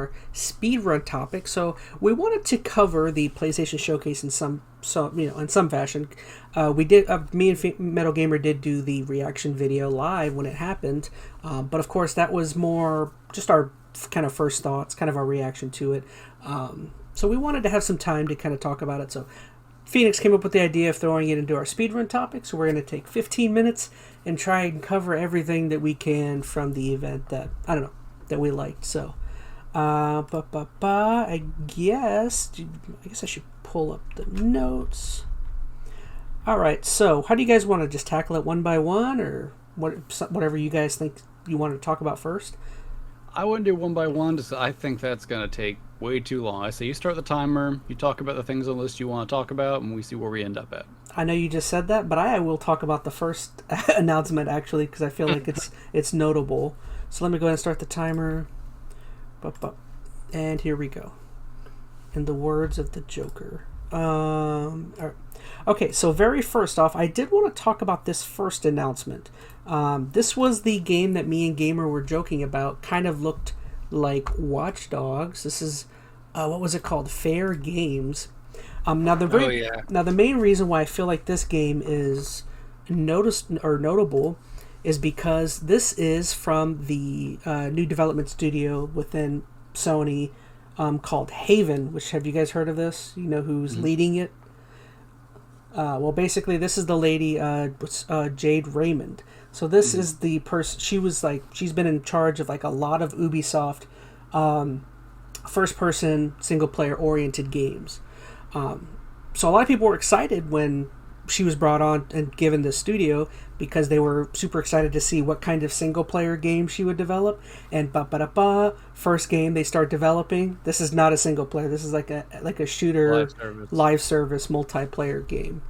our speedrun topic. So we wanted to cover the PlayStation Showcase in some in some fashion. We did. Me and MetalGamer did do the reaction video live when it happened, but of course that was more just our kind of first thoughts, kind of our reaction to it. So we wanted to have some time to kind of talk about it. So Phoenix came up with the idea of throwing it into our speedrun topic, so we're going to take 15 minutes and try and cover everything that we can from the event that, that we liked. So, I guess I should pull up the notes. All right, so how do you guys want to just tackle it one by one, or whatever you guys think you want to talk about first? I wouldn't do one by one, just I think that's going to take way too long. I say you start the timer, you talk about the things on the list you want to talk about, and we see where we end up at. I know you just said that, but I will talk about the first announcement actually, because I feel like it's notable. So let me go ahead and start the timer. And here we go. In the words of the Joker. All right. Okay, so very first off, I did want to talk about this first announcement. This was the game that me and Gamer were joking about. Kind of looked like Watch Dogs. This is what was it called? Fair Games. Now the main reason why I feel like this game is notable is because this is from the new development studio within Sony called Haven. Which, have you guys heard of this? You know who's leading it? Well, basically, this is the lady, Jade Raymond. So this is the person. She's been in charge of like a lot of Ubisoft first-person, single-player oriented games. So a lot of people were excited when she was brought on and given the studio because they were super excited to see what kind of single-player game she would develop. And first game they start developing. This is not a single-player. This is like a shooter, live service multiplayer game.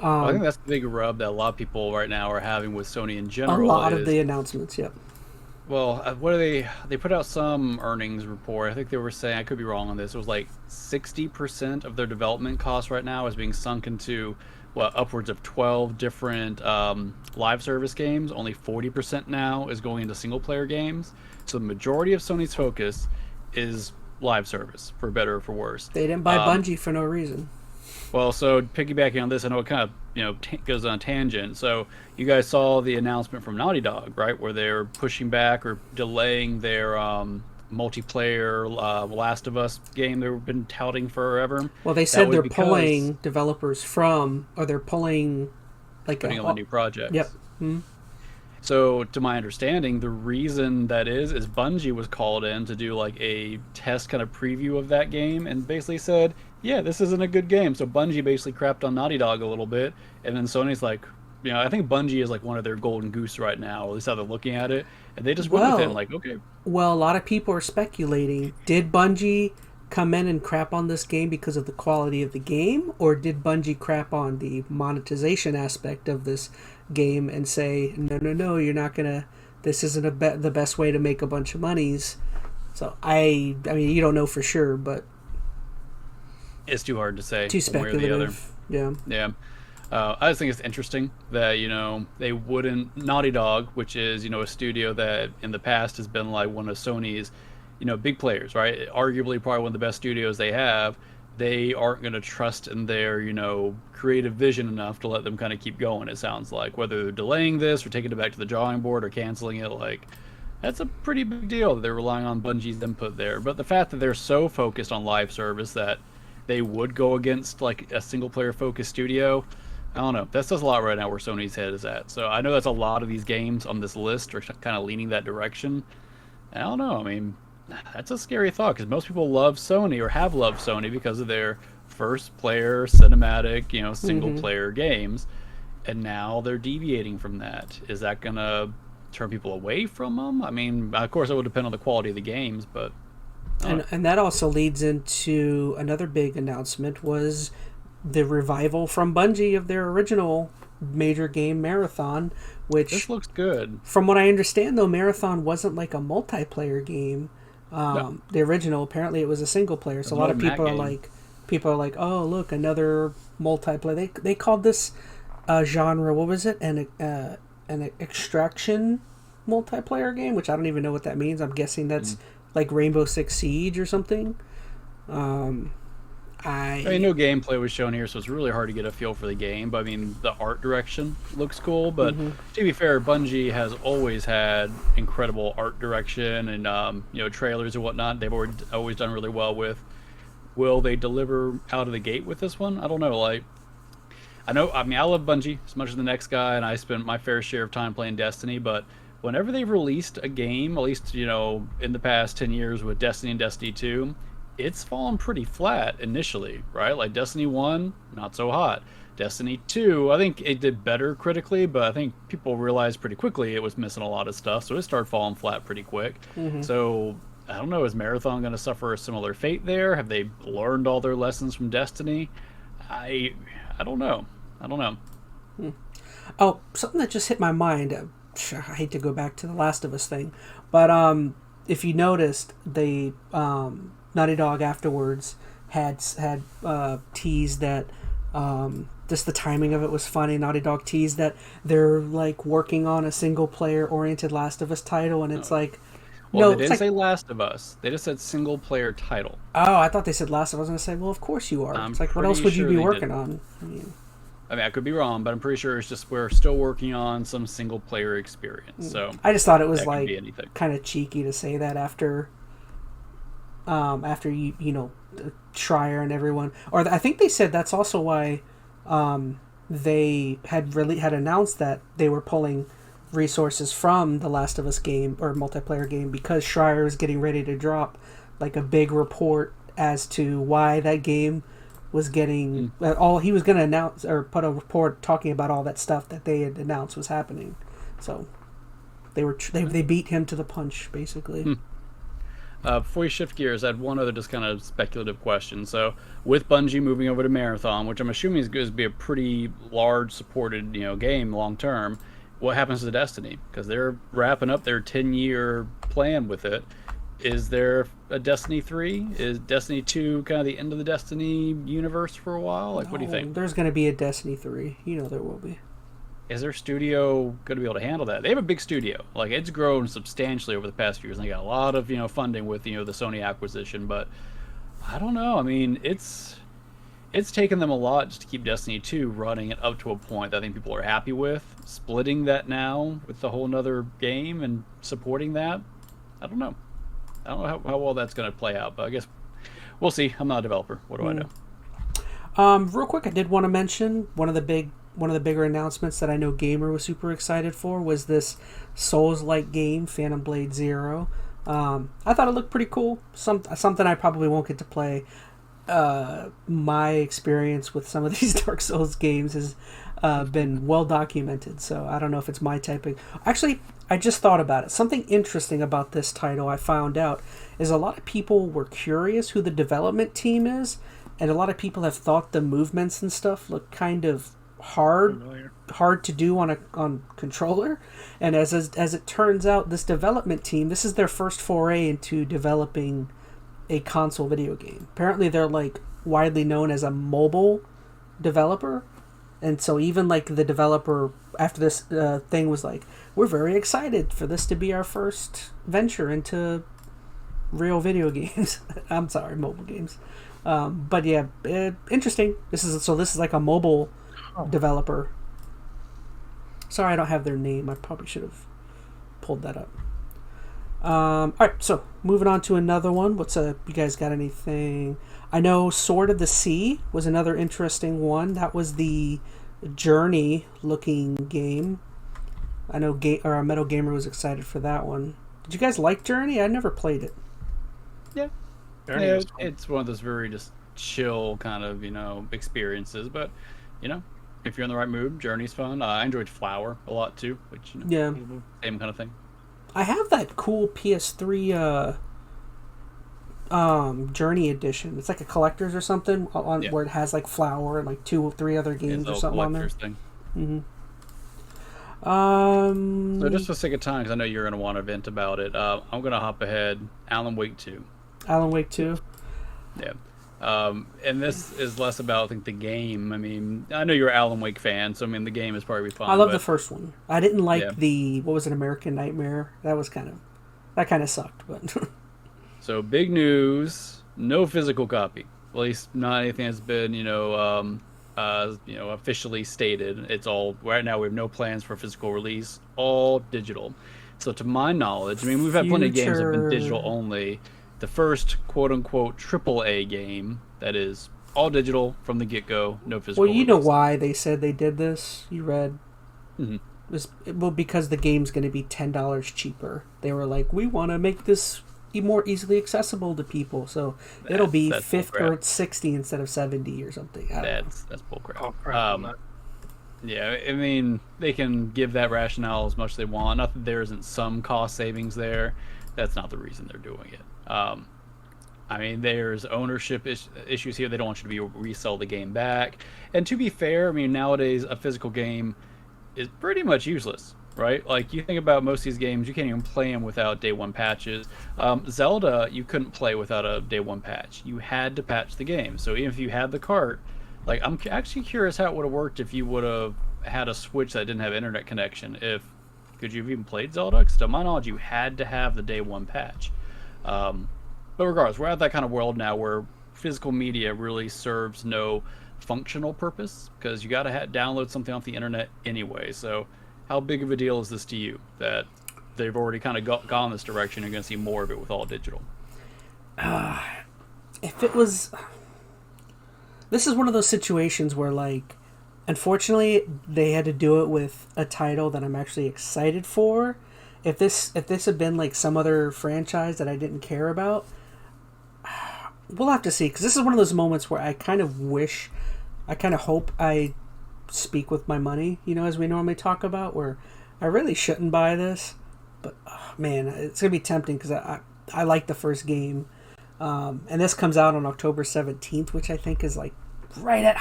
I think that's the big rub that a lot of people right now are having with Sony in general. A lot of the announcements, yep. Well, what are they? They put out some earnings report. I think they were saying, I could be wrong on this, it was like 60% of their development costs right now is being sunk into upwards of 12 different live service games. Only 40% now is going into single player games. So the majority of Sony's focus is live service, for better or for worse. They didn't buy Bungie for no reason. Well, so piggybacking on this, I know it kind of goes on a tangent. So you guys saw the announcement from Naughty Dog, right, where they're pushing back or delaying their multiplayer Last of Us game they've been touting forever. Well, they said they're pulling developers from, or they're pulling putting on the new project. Yep. Mm-hmm. So, to my understanding, the reason that is Bungie was called in to do like a test kind of preview of that game and basically said, yeah, this isn't a good game. So Bungie basically crapped on Naughty Dog a little bit, and then Sony's like, I think Bungie is like one of their golden goose right now, at least how they're looking at it, and they just went with it like, okay. Well, a lot of people are speculating, did Bungie come in and crap on this game because of the quality of the game, or did Bungie crap on the monetization aspect of this game and say, no, you're not gonna, this isn't the best way to make a bunch of monies. So I mean, you don't know for sure, but it's too hard to say. Too speculative. Yeah. I just think it's interesting that they wouldn't. Naughty Dog, which is a studio that in the past has been like one of Sony's big players, right? Arguably probably one of the best studios they have. They aren't going to trust in their creative vision enough to let them kind of keep going. It sounds like whether they're delaying this or taking it back to the drawing board or canceling it, like that's a pretty big deal that they're relying on Bungie's input there. But the fact that they're so focused on live service that they would go against like a single player focused studio, I don't know. That says a lot right now where Sony's head is at. So I know that's a lot of these games on this list are kind of leaning that direction. I don't know. I mean, that's a scary thought because most people love Sony or have loved Sony because of their first player cinematic, single player games. And now they're deviating from that. Is that going to turn people away from them? I mean, of course, it would depend on the quality of the games, but... And that also leads into another big announcement was the revival from Bungie of their original major game, Marathon, which... This looks good. From what I understand, though, Marathon wasn't like a multiplayer game. No. The original, apparently it was a single player, so a lot of people are like, oh, look, another multiplayer. They called this genre, what was it? An extraction multiplayer game, which I don't even know what that means. I'm guessing that's like Rainbow Six Siege or something. I mean, no gameplay was shown here, so it's really hard to get a feel for the game. But I mean, the art direction looks cool. But to be fair, Bungie has always had incredible art direction and trailers and whatnot. They've always done really well with. Will they deliver out of the gate with this one? I don't know. Like, I love Bungie as much as the next guy, and I spent my fair share of time playing Destiny. But whenever they've released a game, at least in the past 10 years with Destiny and Destiny 2. It's fallen pretty flat initially, right? Like Destiny 1, not so hot. Destiny 2, I think it did better critically, but I think people realized pretty quickly it was missing a lot of stuff, so it started falling flat pretty quick. So, I don't know, is Marathon going to suffer a similar fate there? Have they learned all their lessons from Destiny? I don't know. Oh, something that just hit my mind. I hate to go back to the Last of Us thing, but if you noticed, they... Naughty Dog afterwards had teased that just the timing of it was funny. Naughty Dog teased that they're like working on a single player oriented Last of Us title, and it's like, well, they didn't say Last of Us. They just said single player title. Oh, I thought they said Last of Us. I was gonna say, well, of course you are. It's like, what else would you be working on? I mean, I could be wrong, but I'm pretty sure it's just we're still working on some single player experience. So I just thought it was like kind of cheeky to say that after Schreier and everyone, or I think they said that's also why they had announced that they were pulling resources from the Last of Us game or multiplayer game because Schreier was getting ready to drop like a big report as to why that game was getting he was going to announce or put a report talking about all that stuff that they had announced was happening. So they beat him to the punch basically. Before we shift gears, I had one other just kind of speculative question. So, with Bungie moving over to Marathon, which I'm assuming is going to be a pretty large supported game long term, what happens to Destiny? Because they're wrapping up their 10-year plan with it. Is there a Destiny 3? Is Destiny 2 kind of the end of the Destiny universe for a while? Like, what do you think? There's going to be a Destiny 3. There will be. Is their studio going to be able to handle that? They have a big studio. Like, it's grown substantially over the past years, and they got a lot of funding with the Sony acquisition. But I don't know. I mean, it's taken them a lot just to keep Destiny 2 running it up to a point that I think people are happy with. Splitting that now with the whole nother game and supporting that, I don't know. I don't know how well that's going to play out, but I guess we'll see. I'm not a developer. What do I know? Real quick, I did want to mention one of the bigger announcements that I know Gamer was super excited for was this Souls-like game, Phantom Blade Zero. I thought it looked pretty cool. Something I probably won't get to play. My experience with some of these Dark Souls games has been well documented, so I don't know if it's my type of... Actually, I just thought about it. Something interesting about this title I found out is a lot of people were curious who the development team is, and a lot of people have thought the movements and stuff look kind of hard to do on controller, and as it turns out, this development team, this is their first foray into developing a console video game. Apparently they're like widely known as a mobile developer, and so even like the developer after this thing was like, we're very excited for this to be our first venture into real video games. I'm sorry, mobile games. But yeah, interesting. This is like a mobile developer. Sorry, I don't have their name. I probably should have pulled that up. Alright, so moving on to another one. You guys got anything? I know Sword of the Sea was another interesting one. That was the Journey looking game. I know MetalGamer was excited for that one. Did you guys like Journey? I never played it. Yeah. Yeah, it's one of those very just chill kind of, experiences, but if you're in the right mood, Journey's fun. I enjoyed Flower a lot too, which same kind of thing. I have that cool PS3 Journey edition. It's like a collector's or something where it has like Flower and like 2 or 3 other games or something on there. Thing. Mm-hmm. So just for the sake of time, because I know you're going to want to vent about it, I'm going to hop ahead. Alan Wake 2. Alan Wake 2? Yeah. And this is less about, I think, the game. I mean, I know you're an Alan Wake fan, so I mean, the game is probably fun. I love the first one. I didn't like what was it, American Nightmare? That kind of sucked, but... So big news, no physical copy. At least not anything that's been, officially stated. It's all right now. We have no plans for physical release. All digital. So to my knowledge, I mean, we've had plenty of games that have been digital Future. only. The first quote unquote AAA game that is all digital from the get go, no Well, physical you know release. why they said they did this? You read. Hmm. Well, because the game's going to be $10 cheaper. They were like, we want to make this more easily accessible to people, so it'll be That's 50 bullcrap. or 60 instead of 70 or something. I don't know. That's bullcrap. Oh crap! Yeah, I mean, they can give that rationale as much as they want. Not that there isn't some cost savings there. That's not the reason they're doing it. I mean, there's ownership issues here. They don't want you to be able to resell the game back. And to be fair, I mean, nowadays a physical game is pretty much useless, right? Like you think about most of these games, you can't even play them without day one patches. Zelda, you couldn't play without a day one patch. You had to patch the game. So even if you had the cart, like I'm actually curious how it would have worked if you would have had a Switch that didn't have internet connection. If could you have even played Zelda? 'Cause to my knowledge, you had to have the day one patch. Um, but regardless, we're at that kind of world now where physical media really serves no functional purpose because you got to download something off the internet anyway. So, how big of a deal is this to you that they've already kind of gone this direction? You're going to see more of it with all digital. If it was, this is one of those situations where, like, unfortunately, they had to do it with a title that I'm actually excited for. If this had been like some other franchise that I didn't care about, we'll have to see. Because this is one of those moments where I kind of wish, I kind of hope I speak with my money. As we normally talk about, where I really shouldn't buy this, but man, it's gonna be tempting because I like the first game, and this comes out on October 17th, which I think is like right at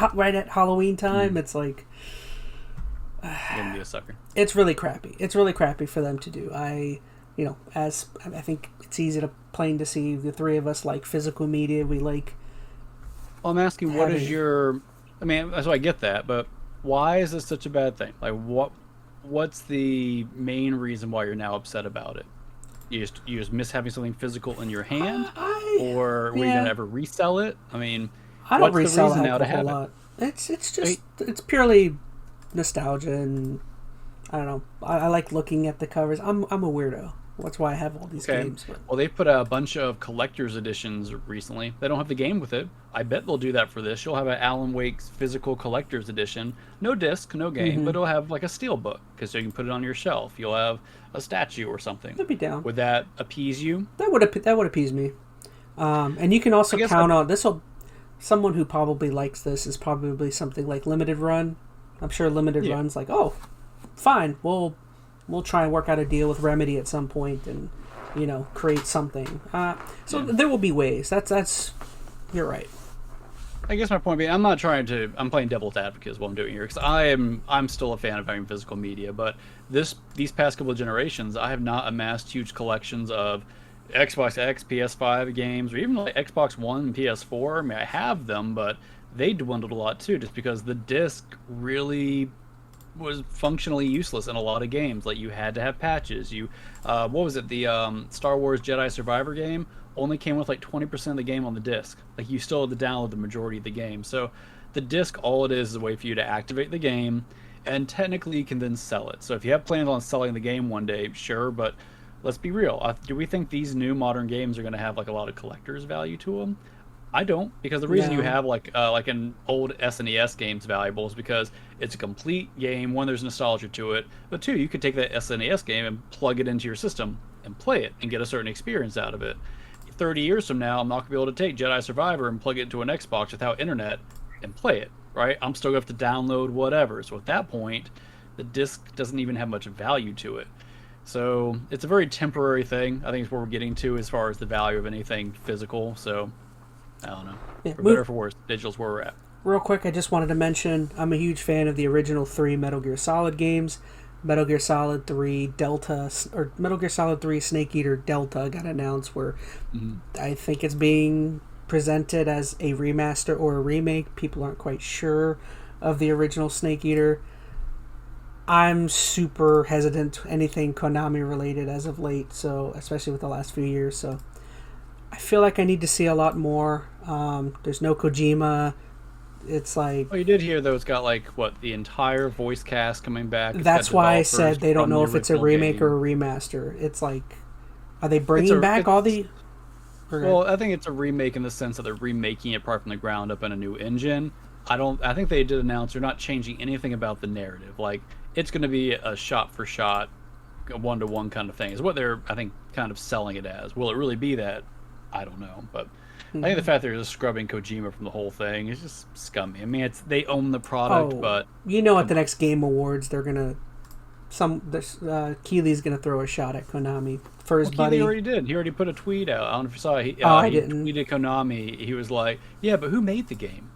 Halloween time. It's like You're going to be a sucker. it's really crappy. It's really crappy for them to do. As I think it's easy to plain to see the three of us like physical media. We like. Well, I'm asking, what is Having- your? I mean, so I get that, but why is this such a bad thing? Like, what's the main reason why you're now upset about it? You just miss having something physical in your hand, or were you yeah. gonna ever resell it? I mean, I don't what's the resell reason a now heck to of a whole have it? lot. It's just it's purely nostalgia, and I don't know. I like looking at the covers. I'm a weirdo. That's why I have all these Okay. games. But Well, they put a bunch of collector's editions recently. They don't have the game with it. I bet they'll do that for this. You'll have an Alan Wake's physical collector's edition. No disc, no game, but it'll have like a steel book because you can put it on your shelf. You'll have a statue or something. I'd be down. Would that appease you? That would appease me. And you can also I guess count on this. Will Someone who probably likes this is probably something like Limited Run. I'm sure Limited Yeah. Run's like, oh, fine, we'll try and work out a deal with Remedy at some point and create something. So Yeah. there will be ways. That's you're right. I guess my point being, I'm playing devil's advocate is what I'm doing here because I'm still a fan of having physical media, but these past couple of generations, I have not amassed huge collections of Xbox X, PS5 games, or even like Xbox One and PS4. I mean, I have them, but they dwindled a lot too, just because the disc really was functionally useless in a lot of games. Like you had to have patches. What was it? The Star Wars Jedi Survivor game only came with like 20% of the game on the disc. Like you still had to download the majority of the game. So the disc, all it is a way for you to activate the game, and technically you can then sell it. So if you have plans on selling the game one day, sure, but let's be real. Do we think these new modern games are going to have like a lot of collector's value to them? I don't, because the reason you No. have like an old SNES game's valuable is because it's a complete game. One, there's nostalgia to it, but two, you could take that SNES game and plug it into your system and play it and get a certain experience out of it. 30 years from now, I'm not gonna be able to take Jedi Survivor and plug it into an Xbox without internet and play it, right? I'm still gonna have to download whatever. So at that point, the disc doesn't even have much value to it. So it's a very temporary thing. I think it's where we're getting to as far as the value of anything physical. So I don't know. Yeah, For better or for worse, digital's where we're at. Real quick, I just wanted to mention I'm a huge fan of the original 3 Metal Gear Solid games. Metal Gear Solid 3 Delta, or Metal Gear Solid 3 Snake Eater Delta got announced, where I think it's being presented as a remaster or a remake. People aren't quite sure of the original Snake Eater. I'm super hesitant to anything Konami related as of late, so especially with the last few years. So I feel like I need to see a lot more. There's no Kojima. It's like... Well, you did hear, though, it's got, like, what, the entire voice cast coming back. That's why I said they don't know the if it's a original remake game. or a remaster. It's like, are they bringing back all the... Well, I think it's a remake in the sense that they're remaking it part from the ground up in a new engine. I think they did announce they're not changing anything about the narrative. Like, it's going to be a shot-for-shot, one-to-one kind of thing is what they're, I think, kind of selling it as. Will it really be that? I don't know, but... I think the fact they're just scrubbing Kojima from the whole thing is just scummy. I mean, they own the product, but you know, at the next Game Awards, they're gonna Keeley's gonna throw a shot at Konami for his buddy. Keeley already did. He already put a tweet out. I don't know if you saw it. I he didn't. Tweeted Konami. He was like, "Yeah, but who made the game?"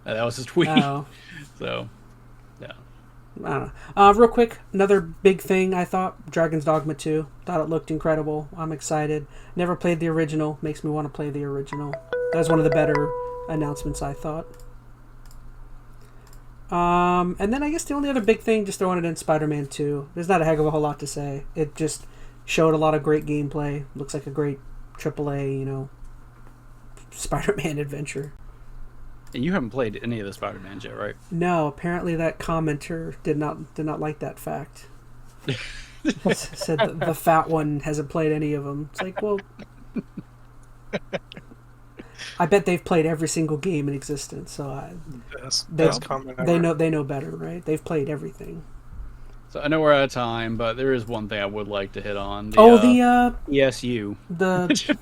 That was his tweet. Oh. So, yeah. I don't know. Real quick, another big thing I thought, Dragon's Dogma 2. Thought it looked incredible. I'm excited. Never played the original. Makes me want to play the original. That was one of the better announcements, I thought. And then I guess the only other big thing, just throwing it in, Spider-Man 2. There's not a heck of a whole lot to say. It just showed a lot of great gameplay. Looks like a great AAA, Spider-Man adventure. And you haven't played any of the Spider-Mans yet, right? No, apparently that commenter did not like that fact. Said the fat one hasn't played any of them. It's like, well, I bet they've played every single game in existence. So they know better, right? They've played everything. So I know we're out of time, but there is one thing I would like to hit on. The ESU. The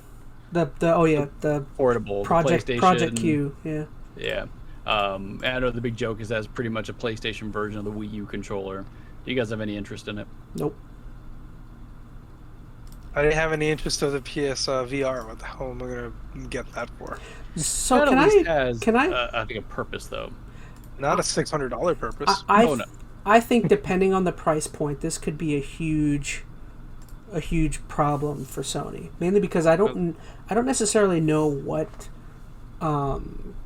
portable Project Q. Yeah. Yeah. I know the big joke is that's pretty much a PlayStation version of the Wii U controller. Do you guys have any interest in it? Nope. I didn't have any interest of the PS VR. What the hell am I gonna get that for? So can I? I think a purpose though. Not a $600 purpose. I think depending on the price point, this could be a huge problem for Sony. Mainly because I don't necessarily know what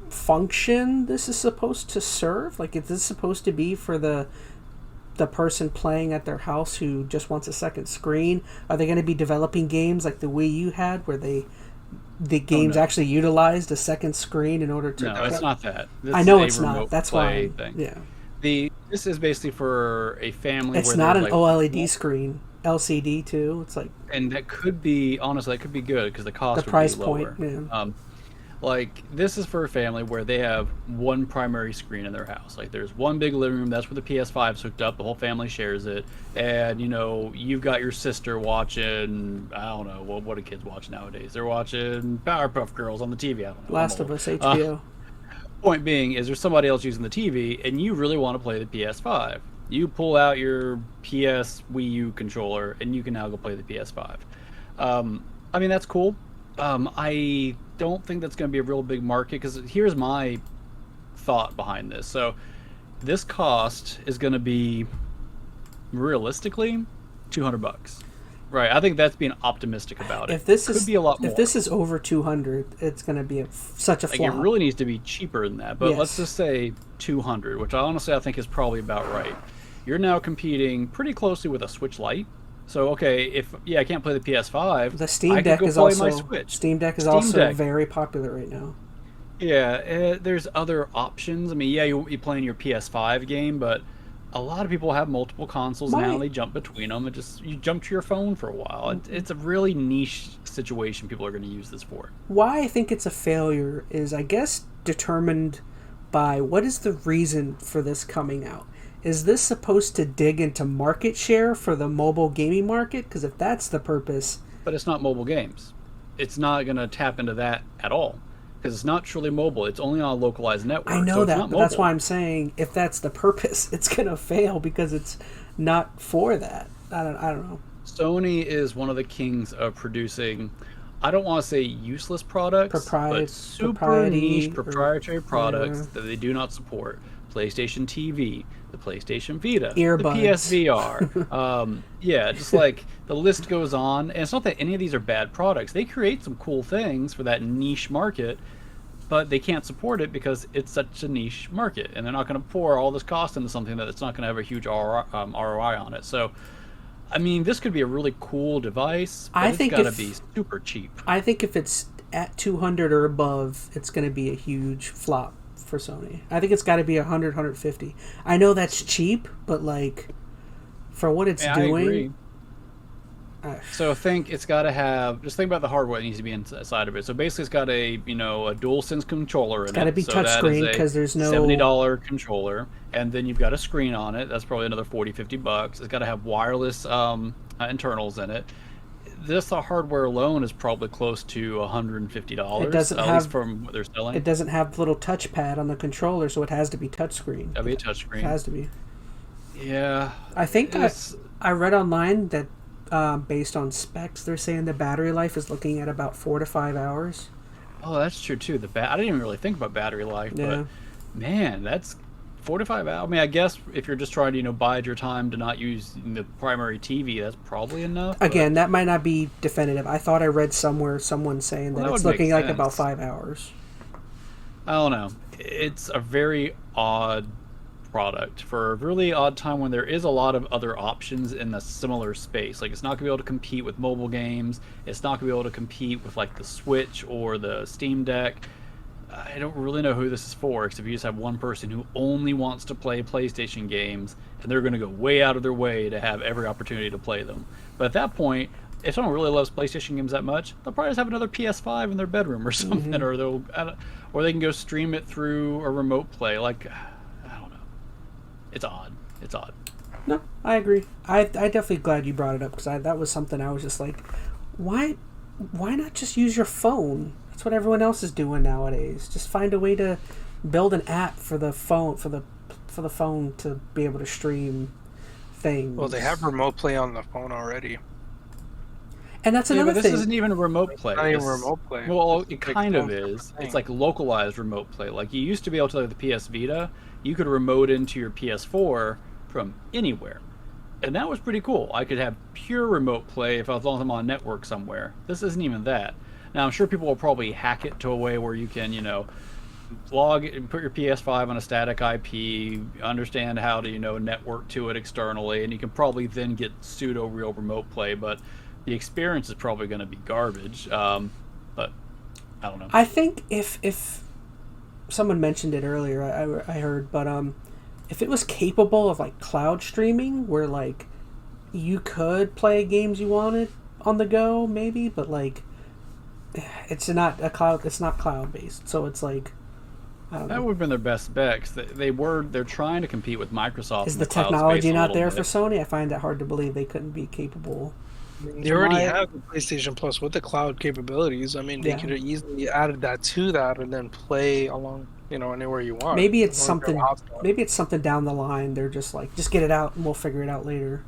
function this is supposed to serve. Like, is this supposed to be for the person playing at their house who just wants a second screen? Are they going to be developing games like the Wii U had, where the games actually utilized a second screen in order to... No, it's not that. I know it's not. That's why. Yeah. This is basically for a family. It's not an OLED screen. LCD too. It's like... And that could be, honestly, that could be good because the cost the price would be lower. point, yeah. Like, this is for a family where they have one primary screen in their house. Like, there's one big living room. That's where the PS5's hooked up. The whole family shares it. And, you've got your sister watching, I don't know, what do kids watch nowadays? They're watching Powerpuff Girls on the TV. I don't know. Last of Us, HBO. Point being is there's somebody else using the TV, and you really want to play the PS5. You pull out your PS Wii U controller, and you can now go play the PS5. I mean, that's cool. I don't think that's going to be a real big market, because here's my thought behind this. So this cost is going to be realistically $200. Right, I think that's being optimistic about it. If this could be a lot more. If this is over 200, it's going to be such a flop. Like, it really needs to be cheaper than that. But Yes. let's just say 200, which I think is probably about right. You're now competing pretty closely with a Switch Lite. So okay, I can't play the PS5. The Steam Deck is also Deck. very popular right now. Yeah, there's other options. I mean, yeah, you play in your PS5 game, but a lot of people have multiple consoles now. They jump between them, and you jump to your phone for a while. It's a really niche situation people are going to use this for. Why I think it's a failure is, I guess, determined by what is the reason for this coming out. Is this supposed to dig into market share for the mobile gaming market? Because if that's the purpose... But it's not mobile games. It's not going to tap into that at all. Because it's not truly mobile. It's only on a localized network. I know that, but that's why I'm saying if that's the purpose, it's going to fail because it's not for that. I don't know. Sony is one of the kings of producing, I don't want to say useless products, but super niche proprietary products that they do not support. PlayStation TV, the PlayStation Vita, earbuds, the PSVR. Just like the list goes on. And it's not that any of these are bad products. They create some cool things for that niche market, but they can't support it because it's such a niche market. And they're not going to pour all this cost into something that it's not going to have a huge ROI on it. So, I mean, this could be a really cool device, but it's got to be super cheap. I think if it's at 200 or above, it's going to be a huge flop for Sony. I think it's got to be 100, 150. I know that's cheap, but like for what it's doing. I agree. So it's got to have. Just think about the hardware that needs to be inside of it. So basically, it's got a a DualSense controller in it. It's got to be touchscreen because there's no $70 controller, and then you've got a screen on it. That's probably another $40-$50. It's got to have wireless internals in it. The hardware alone is probably close to $150. It doesn't at have, least from what they're selling. It doesn't have the little touchpad on the controller, so it has to be touchscreen. That'd be a touchscreen. It has to be. Yeah. I think I read online that based on specs, they're saying the battery life is looking at about 4 to 5 hours. Oh, that's true too. I didn't even really think about battery life, but man, that's 4 to 5 hours. I mean, I guess if you're just trying to bide your time to not use the primary TV, that's probably enough. Again, that might not be definitive. I thought I read somewhere someone saying that it's looking like about 5 hours. I don't know. It's a very odd product for a really odd time when there is a lot of other options in a similar space. Like, it's not going to be able to compete with mobile games. It's not going to be able to compete with like the Switch or the Steam Deck. I don't really know who this is for, except you just have one person who only wants to play PlayStation games, and they're going to go way out of their way to have every opportunity to play them. But at that point, if someone really loves PlayStation games that much, they'll probably just have another PS5 in their bedroom or something, or they can go stream it through a remote play. Like, I don't know. It's odd. It's odd. No, I agree. I definitely glad you brought it up because that was something I was just like, why not just use your phone? That's what everyone else is doing nowadays. Just find a way to build an app for the phone for the phone to be able to stream things. Well, they have remote play on the phone already. And that's another thing. This isn't even a remote play. Not even remote play. Well, it kind of is. It's like localized remote play. Like, you used to be able to, like the PS Vita, you could remote into your PS4 from anywhere. And that was pretty cool. I could have pure remote play if I was on a network somewhere. This isn't even that. Now, I'm sure people will probably hack it to a way where you can, log and put your PS5 on a static IP, understand how to, network to it externally, and you can probably then get pseudo real remote play, but the experience is probably going to be garbage. But I don't know. I think if someone mentioned it earlier, I heard, but if it was capable of like cloud streaming, where like you could play games you wanted on the go, maybe, but like it's not cloud based, so it's like that would have been their best bet. Cause they're trying to compete with Microsoft. Is the technology not there for Sony? I find that hard to believe they couldn't be capable. They already have the PlayStation Plus with the cloud capabilities. I mean, they could have easily added that to that and then play along, anywhere you want. Maybe it's something. Maybe it's something down the line. They're just like, just get it out and we'll figure it out later.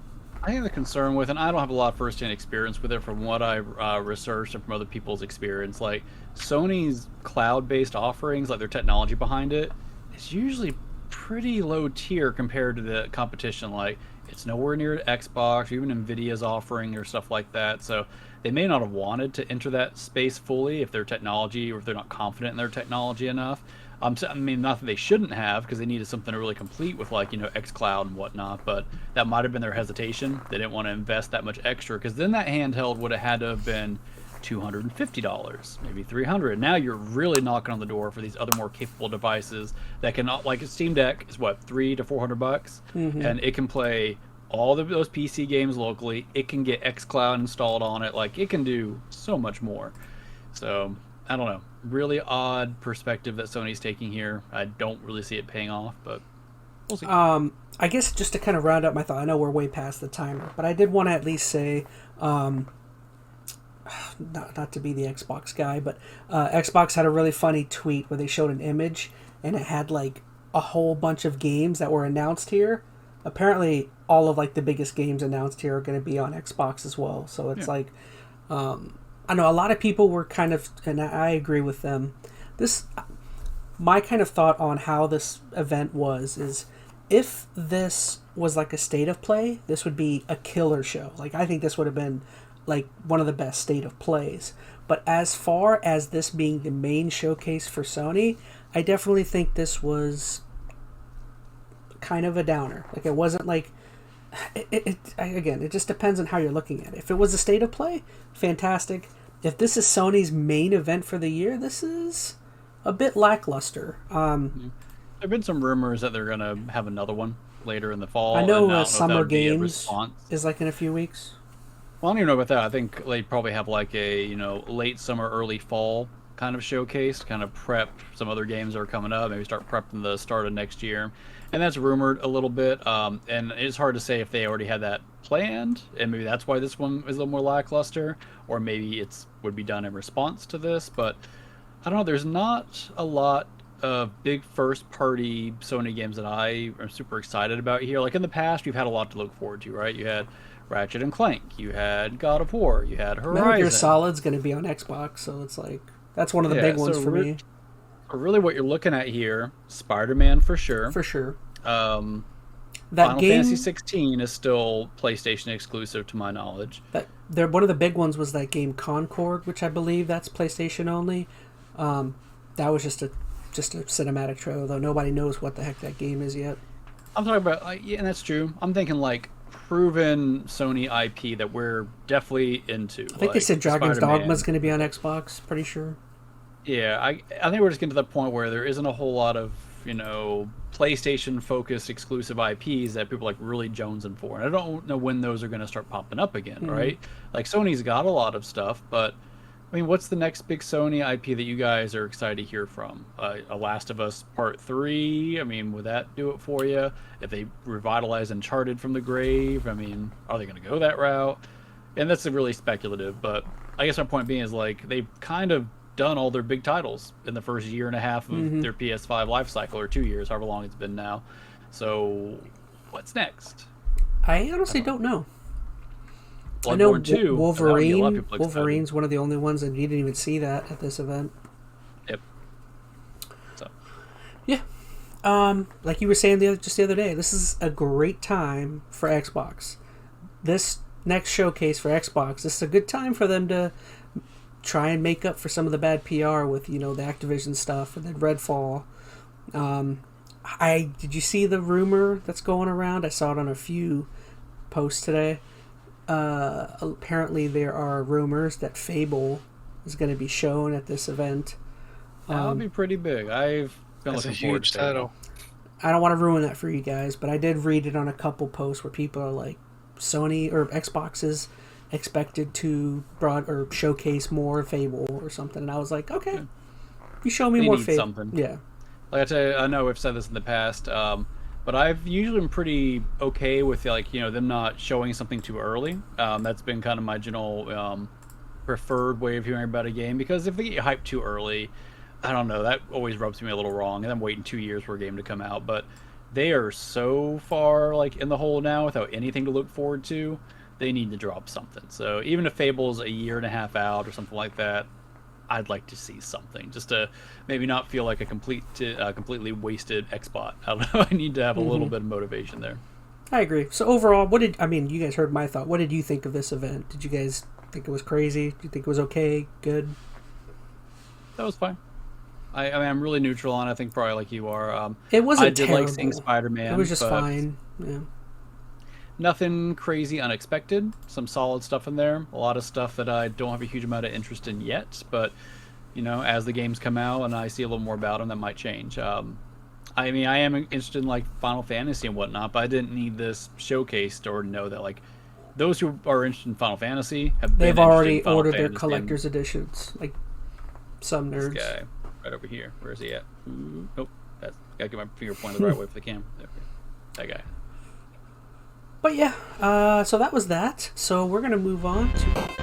I have a concern with, and I don't have a lot of first-hand experience with it from what I researched and from other people's experience. Like, Sony's cloud-based offerings, like their technology behind it, is usually pretty low tier compared to the competition. Like, it's nowhere near Xbox, or even Nvidia's offering or stuff like that. So they may not have wanted to enter that space fully if their technology, or if they're not confident in their technology enough. I mean, not that they shouldn't have, because they needed something to really complete with, like, xCloud and whatnot, but that might have been their hesitation. They didn't want to invest that much extra, because then that handheld would have had to have been $250, maybe $300. Now you're really knocking on the door for these other more capable devices that can, like a Steam Deck is what, $300 to $400, and it can play all those PC games locally. It can get xCloud installed on it. Like, it can do so much more. So I don't know. Really odd perspective that Sony's taking here. I don't really see it paying off, but we'll see. I guess just to kind of round up my thought, I know we're way past the timer, but I did want to at least say, not to be the Xbox guy, but Xbox had a really funny tweet where they showed an image and it had like a whole bunch of games that were announced here. Apparently, all of like the biggest games announced here are going to be on Xbox as well. So it's like, I know a lot of people were kind of, and I agree with them. My kind of thought on how this event is if this was like a state of play, this would be a killer show. Like, I think this would have been like one of the best state of plays. But as far as this being the main showcase for Sony, I definitely think this was kind of a downer. Like, it wasn't like, again, it just depends on how you're looking at it. If it was a state of play, fantastic. if this is Sony's main event for the year, this is a bit lackluster. There have been some rumors that they're going to have another one later in the fall. I know and Summer Games is like in a few weeks. Well, I don't even know about that. I think they probably have like a, late summer, early fall kind of showcase, kind of prep some other games that are coming up, maybe start prepping the start of next year. And that's rumored a little bit. And it's hard to say if they already had that planned, and maybe that's why this one is a little more lackluster, or maybe it's would be done in response to this. But I don't know. There's not a lot of big first-party Sony games that I am super excited about here. Like in the past, you've had a lot to look forward to, right? You had Ratchet and Clank, you had God of War, you had Horizon. Metal Gear Solid's going to be on Xbox, so it's like that's one of the big ones for me. Really, what you're looking at here, Spider-Man for sure. For sure. That Final game, Fantasy 16 is still PlayStation exclusive, to my knowledge. One of the big ones was that game Concord, which I believe that's PlayStation only. That was just a cinematic trailer, though nobody knows what the heck that game is yet. I'm talking about, and that's true. I'm thinking like proven Sony IP that we're definitely into. I think they said Dragon's Dogma is going to be on Xbox. Pretty sure. Yeah, I think we're just getting to the point where there isn't a whole lot of PlayStation-focused exclusive IPs that people like really jonesing for, and I don't know when those are going to start popping up again, right? Like Sony's got a lot of stuff, but I mean, what's the next big Sony IP that you guys are excited to hear from? A Last of Us Part 3? I mean, would that do it for you? If they revitalize Uncharted from the grave, I mean, are they going to go that route? And that's really speculative, but I guess my point being is like they've kind of done all their big titles in the first year and a half of their PS5 life cycle, or 2 years, however long it's been now. So, what's next? I honestly don't know. I know Wolverine's one of the only ones, and you didn't even see that at this event. Yep. So. Yeah. Like you were saying just the other day, this is a great time for Xbox. This next showcase for Xbox, this is a good time for them to try and make up for some of the bad PR with, the Activision stuff and then Redfall. Did you see the rumor that's going around? I saw it on a few posts today. Apparently there are rumors that Fable is going to be shown at this event. That'll be pretty big. I've been looking forward to Fable. I don't want to ruin that for you guys, but I did read it on a couple posts where people are like, Sony or Xbox is expected to showcase more Fable or something, and I was like, okay, you show me more Fable. Something. Yeah. Like I tell you, I know we've said this in the past, but I've usually been pretty okay with them not showing something too early. That's been kind of my general preferred way of hearing about a game, because if they get hyped too early, I don't know, that always rubs me a little wrong, and I'm waiting 2 years for a game to come out. But they are so far in the hole now without anything to look forward to. They need to drop something. So even if Fable's a year and a half out or something like that, I'd like to see something, just to maybe not feel like a completely wasted Xbox. I don't know. I need to have a little bit of motivation there. I agree. So overall, you guys heard my thought. What did you think of this event? Did you guys think it was crazy? Do you think it was okay? Good? That was fine. I'm really neutral on it. I think probably like you are. It wasn't I did terrible. like seeing Spider-Man. It was just fine. Yeah. Nothing crazy unexpected. Some solid stuff in there. A lot of stuff that I don't have a huge amount of interest in yet, but as the games come out and I see a little more about them, that might change. I am interested in Final Fantasy and whatnot, but I didn't need this showcase to know that those who are interested in Final Fantasy they've already ordered their collector's editions. Like some nerds. This guy right over here. Where is he at? Nope. Gotta get my finger pointed the right way for the camera. There we go. That guy. But yeah, so that was that. So we're going to move on to